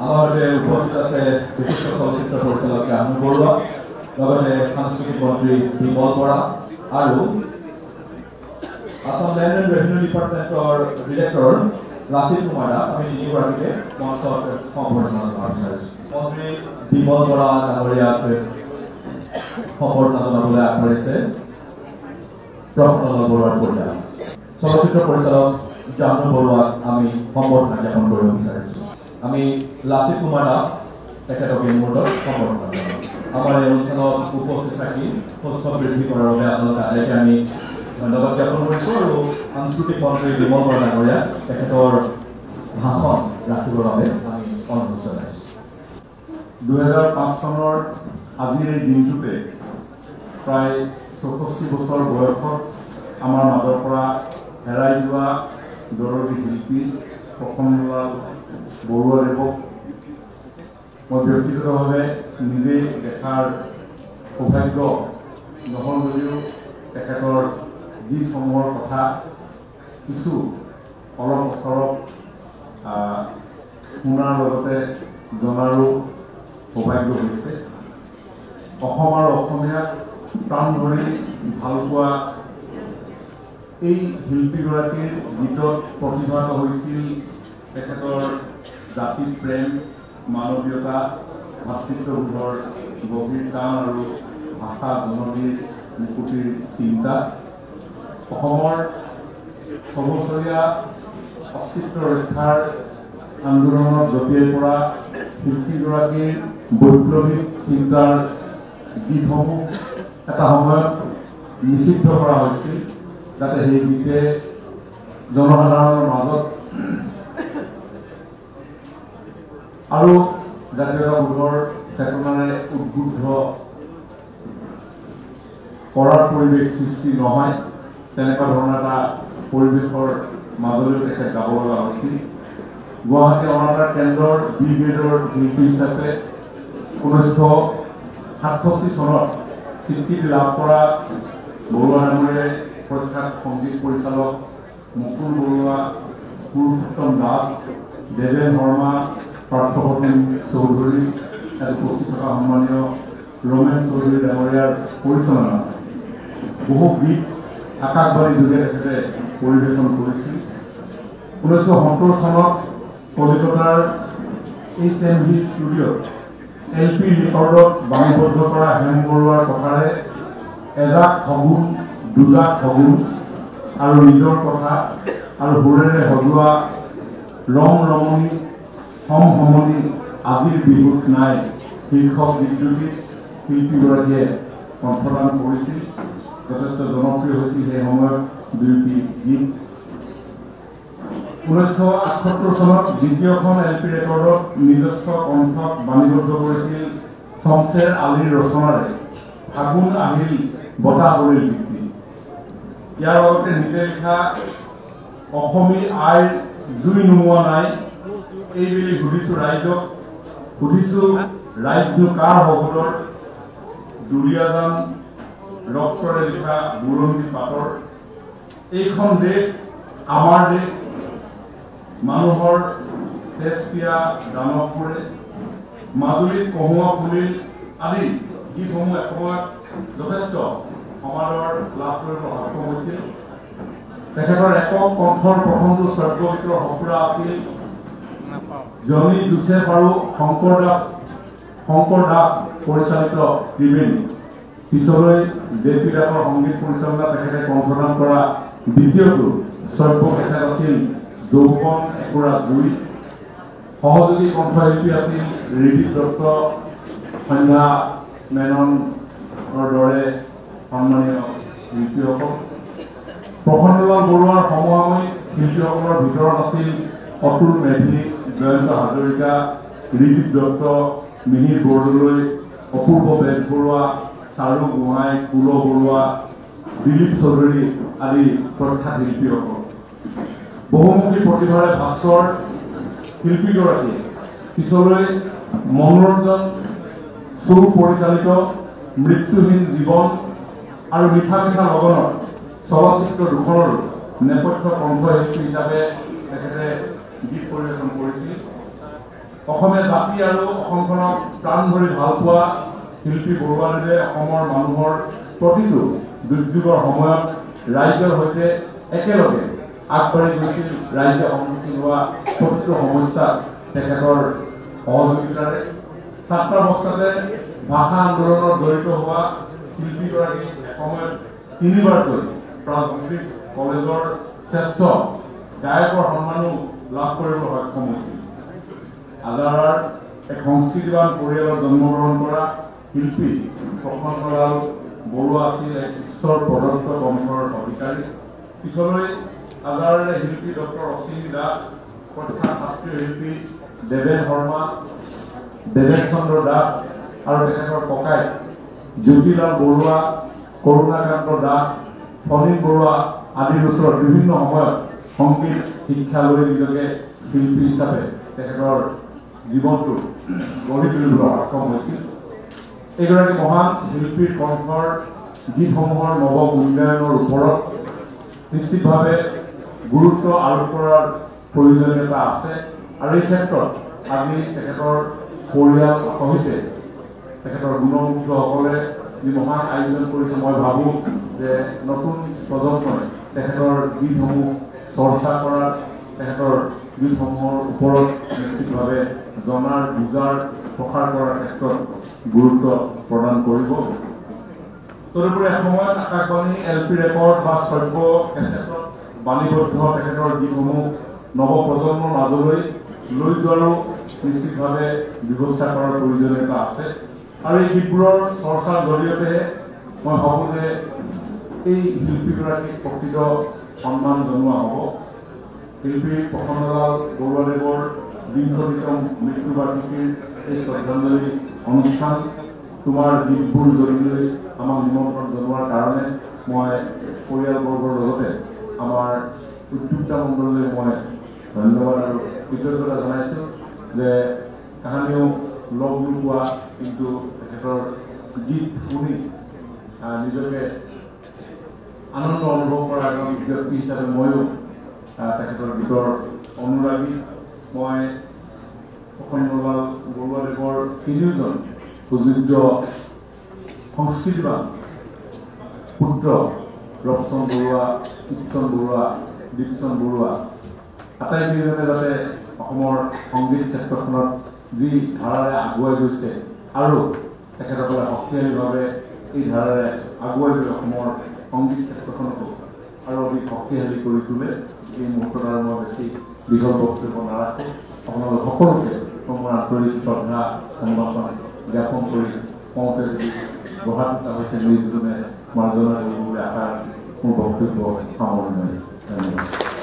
আমাৰ উপস্থিত আছে বিশিষ্ট চলচ্চিত্ৰ পৰিচালক জাহ্নু বৰুৱা, লগতে সাংস্কৃতিক মন্ত্ৰী বিমল বৰা আৰু আসাম ল্যান্ড এন্ড ৰেভিনিউ ডিপাৰ্টমেন্টৰ ডিৰেক্টৰ লাচিত কুমাৰ দাস। আমি তিনিগৰাকীকে মঞ্চত সম্বৰ্ধনা জনাব বিচাৰিছোঁ। মন্ত্ৰী বিমল বৰা ডাঙৰীয়াক সম্বৰ্ধনা জনাবলৈ আগবাঢ়িছে প্ৰফুল্ল বৰুৱাৰ পৰিয়াল। চলচ্চিত্ৰ পৰিচালক জাহ্নু বৰুৱাক আমি সম্বৰ্ধনা জ্ঞাপন কৰিব বিচাৰিছোঁ। আমি লাচিত কুমাৰ দাস তেখেতক এই মুহূৰ্তত সম্বৰ্ধনা জনাম। আমাৰ এই অনুষ্ঠানত উপস্থিত থাকি সুস্থ বৃদ্ধি কৰাৰ বাবে আপোনালোক আটাইকে আমি ধন্যবাদ জ্ঞাপন কৰিছোঁ আৰু সাংস্কৃতিক মন্ত্ৰী বিমল বৰা ডাঙৰীয়া তেখেতৰ ভাষণ ৰাখিবৰ বাবে আমি অনুৰোধ জনাইছোঁ। 2005 চনৰ আজিৰ এই দিনটোতে প্ৰায় 64 বছৰ বয়সত আমাৰ মাজৰ পৰা হেৰাই যোৱা দৰদী শিল্পী প্ৰফুল্ললাল বৰুৱাদেৱক মই ব্যক্তিগতভাৱে নিজেই দেখাৰ সৌভাগ্য নহ'ল যদিও তেখেতৰ গীতসমূহৰ কথা কিছু অলপ চলপ শুনাৰ লগতে জনাৰো সৌভাগ্য হৈছে। অসম আৰু অসমীয়াক প্ৰাণ ধৰি ভালপোৱা এই শিল্পীগৰাকীৰ গীতত প্ৰতিভাত হৈছিল তেখেতৰ জাতি প্ৰেম, মানৱীয়তা, ভাতৃত্ববোধৰ গভীৰ টান আৰু ভাষা জননীৰ মুকুটিৰ চিন্তা। অসমৰ ছবছৰীয়া অস্তিত্ব ৰক্ষাৰ আন্দোলনত জঁপিয়াই পৰা শিল্পীগৰাকীৰ বৈপ্লৱিক চিন্তাৰ গীতসমূহ এটা সময়ত নিষিদ্ধ কৰা হৈছিল, যাতে সেই গীতে জনসাধাৰণৰ মাজত আৰু জাতীয়তাবোধৰ চেতনাৰে উদ্বুদ্ধ কৰাৰ পৰিৱেশ সৃষ্টি নহয়, তেনেকুৱা ধৰণৰ এটা পৰিৱেশৰ মাজলৈ তেখেত যাব লগা হৈছিল। গুৱাহাটী অনাতাঁৰ কেন্দ্ৰৰ বি গ্ৰেডৰ শিল্পী হিচাপে 1967 চনত স্বীকৃতি লাভ কৰা বৰুৱা ডাঙৰীয়াই প্ৰখ্যাত সংগীত পৰিচালক মুকুল বৰুৱা, পুৰুষোত্তম দাস, দেৱেন শৰ্মা, পাৰ্থপ্ৰতিম চৌধুৰী, উপস্থিত থকা সন্মানীয় ৰমেন চৌধুৰী ডাঙৰীয়াৰ পৰিচালনাত বহু গীত আকাশবাণী যোগে তেখেতে পৰিৱেশন কৰিছিল। 1970 চনত কলিকতাৰ HMV ষ্টুডিঅ'ত LP ৰেকৰ্ডত বাণীবদ্ধ কৰা হেম বৰুৱাৰ কথাৰে এজাক সগুন, দুজাক সগুন আৰু নিজৰ কথা আৰু সুৰেৰে সজোৱা ৰং ৰমণী সমসমনী আজিৰ বিহুত নাই শীৰ্ষক গীতটি শিল্পীগৰাকীয়ে কণ্ঠদান কৰিছিল। যথেষ্ট জনপ্ৰিয় হৈছিল সেই সময়ত দুয়োটি গীত। 1978 চনত দ্বিতীয়খন LP ৰেকৰ্ডত নিজস্ব কণ্ঠক বাণীবদ্ধ কৰিছিল শমছেৰ আলীৰ ৰচনাৰে ফাগুন আহিল বতাহ বলিৰ গীতটি। ইয়াৰ লগতে নিজে লিখা অসমী আইৰ দুই নোমোৱা নাই এইবুলি সুধিছোঁ ৰাইজক, সুধিছোঁ ৰাইজনো কাৰ হবলৰ, দুলীয়াজান ৰক্তৰে লিখা বুৰঞ্জী পাতৰ, এইখন দেশ আমাৰ দেশ, মানুহৰ তেজপিয়া দানৱবোৰে, মাজুলীত কহুৱা ফুলিল আদি গীতসমূহ এসময়ত যথেষ্ট সমাদৰ লাভ কৰিব সক্ষম হৈছিল। তেখেতৰ একক কণ্ঠৰ প্ৰথমটো স্বৰ্গগীতৰ সঁফুৰা আছিল জনি জোচেফ আৰু শংকৰ দাস পৰিচালিত ত্ৰিবেণী। পিছলৈ JP দাসৰ সংগীত পৰিচালনা তেখেতে কণ্ঠদান কৰা দ্বিতীয়টো স্বৰ্গ কেছেট আছিল যৌৱন একুৰা জুই। সহযোগী কণ্ঠশিল্পী আছিল ৰিদিপ দত্ত, সন্ধ্যা মেননৰ দৰে সন্মানীয় শিল্পীসকল। প্ৰফুল্ললাল বৰুৱাৰ সমসাময়িক শিল্পীসকলৰ ভিতৰত আছিল অতুল মেধি, জয়ন্ত হাজৰিকা, ৰিদিপ দত্ত, মিহিৰ বৰদলৈ, অপূৰ্ব বেজবৰুৱা, চাৰু গোহাঁই, কুল বৰুৱা, দিলীপ চৌধুৰী আদি প্ৰখ্যাত শিল্পীসকল। বহুমুখী প্ৰতিভাৰে ভাস্কৰ শিল্পীগৰাকীয়ে পিছলৈ মনোৰঞ্জন চৌ পৰিচালিত মৃত্যুহীন জীৱন আৰু মিঠা মিঠা লগনত চলচ্চিত্ৰ দুখনৰ নেপথ্য কণ্ঠশিল্পী হিচাপে তেখেতে গীত পৰিৱেশন কৰিছিল। অসমীয়া জাতি আৰু অসমখনক প্ৰাণ ভৰি ভাল পোৱা শিল্পী বৰুৱাদেৱে অসমৰ মানুহৰ প্ৰতিটো দুৰ্যোগৰ সময়ত ৰাইজৰ সৈতে একেলগে আগবাঢ়ি গৈছিল। ৰাইজে সন্মুখীন হোৱা প্ৰতিটো সমস্যাত তেখেতৰ সহযোগিতাৰে ছাত্ৰাৱস্থাতে ভাষা আন্দোলনত জড়িত হোৱা শিল্পীগৰাকী এসময়ত 3বাৰকৈ প্ৰাথমিক কলেজৰ শ্ৰেষ্ঠ গায়কৰ সন্মানো লাভ কৰিবলৈ সক্ষম হৈছিল। আজাৰাৰ এক সংস্কৃতিবান পৰিয়ালত জন্মগ্ৰহণ কৰা শিল্পী প্ৰশান্তলাল বৰুৱা আছিল এক ঈশ্বৰ প্ৰদত্ত কণ্ঠৰ অধিকাৰী। পিছলৈ আজাৰাৰে শিল্পী ডক্টৰ অশ্বিনী দাস, প্ৰখ্যাত শাস্ত্ৰীয় শিল্পী দেৱেন শৰ্মা, দেৱেন চন্দ্ৰ দাস আৰু তেখেতৰ ককাই জ্যোতিলাল বৰুৱা, কৰুণাকান্ত দাস, ফণীন বৰুৱা আদিৰ ওচৰত বিভিন্ন সময়ত সংগীত শিক্ষা লৈ নিজকে শিল্পী হিচাপে তেখেতৰ জীৱনটো গঢ়ি তুলিবলৈ সক্ষম হৈছিল। এইগৰাকী মহান শিল্পীৰ কণ্ঠৰ গীতসমূহৰ নৱ মূল্যায়নৰ ওপৰত নিশ্চিতভাৱে গুৰুত্ব আৰোপ কৰাৰ প্ৰয়োজনীয়তা আছে আৰু এই ক্ষেত্ৰত আজি তেখেতৰ পৰিয়াল সহিতে তেখেতৰ গুণমুগ্ধসকলে যি মহান আয়োজন কৰিছে, মই ভাবোঁ যে নতুন প্ৰজন্মই তেখেতৰ গীতসমূহ চৰ্চা কৰাৰ, তেখেতৰ গীতসমূহৰ ওপৰত নিশ্চিতভাৱে জনাৰ বুজাৰ প্ৰসাৰ কৰাৰ ক্ষেত্ৰত গুৰুত্ব প্ৰদান কৰিব। তদুপৰি এসময়ত আকাশবাণী LP ৰেকৰ্ড বা শ্ৰব্য কেছেটত বাণীবদ্ধ তেখেতৰ গীতসমূহ নৱপ্ৰজন্মৰ মাজলৈ লৈ যোৱাৰো নিশ্চিতভাৱে ব্যৱস্থা কৰাৰ প্ৰয়োজনীয়তা আছে আৰু এই গীতবোৰৰ চৰ্চাৰ জৰিয়তে মই ভাবোঁ যে এই শিল্পীগৰাকীক প্ৰকৃত সন্মান জনোৱা হ'ব। শিল্পী প্ৰশান্তলাল বৰুৱাদেৱৰ বিংশতিতম মৃত্যুবাৰ্ষিকীৰ এই শ্ৰদ্ধাঞ্জলি অনুষ্ঠান তোমাৰ গীতবোৰ জৰিয়তে আমাক নিমন্ত্ৰণ জনোৱাৰ কাৰণে মই পৰিয়ালবৰ্গৰ লগতে আমাৰ উদ্যোক্তা মণ্ডললৈ মই ধন্যবাদ আৰু কৃতজ্ঞতা জনাইছোঁ যে কাহানিও লগ নোপোৱা কিন্তু তেখেতৰ গীত শুনি নিজকে আনন্দ অনুভৱ কৰা এজন ব্যক্তি হিচাপে ময়ো তেখেতৰ গীতৰ অনুৰাগী। মই প্ৰশান্তলাল বৰুৱাদেৱৰ তিনিওজন সুযোগ্য সংস্কৃতিবান পুত্ৰ ৰবচন বৰুৱা, ইকচন বৰুৱা, দীপচন বৰুৱা আটাইকেইজনে যাতে অসমৰ সংগীত ক্ষেত্ৰখনত যি ধাৰাৰে আগুৱাই গৈছে আৰু তেখেতসকলে শক্তিশালীভাৱে এই ধাৰাৰে আগুৱাই গৈ অসমৰ সংগীত ক্ষেত্ৰখনকো আৰু অধিক শক্তিশালী কৰি তোলে। এই মুহূৰ্তত আৰু মই বেছি দীঘল বক্তব্য নাৰাখোঁ। আপোনালোক সকলোকে মোৰ আন্তৰিক শ্ৰদ্ধা সম্ভাষণ জ্ঞাপন কৰি কওঁতে যদি বহাত হৈছে নিউজজনে মাৰ্জনা কৰিব বুলি আশা মোৰ বক্তব্য সামৰণি মাৰিছোঁ। ধন্যবাদ।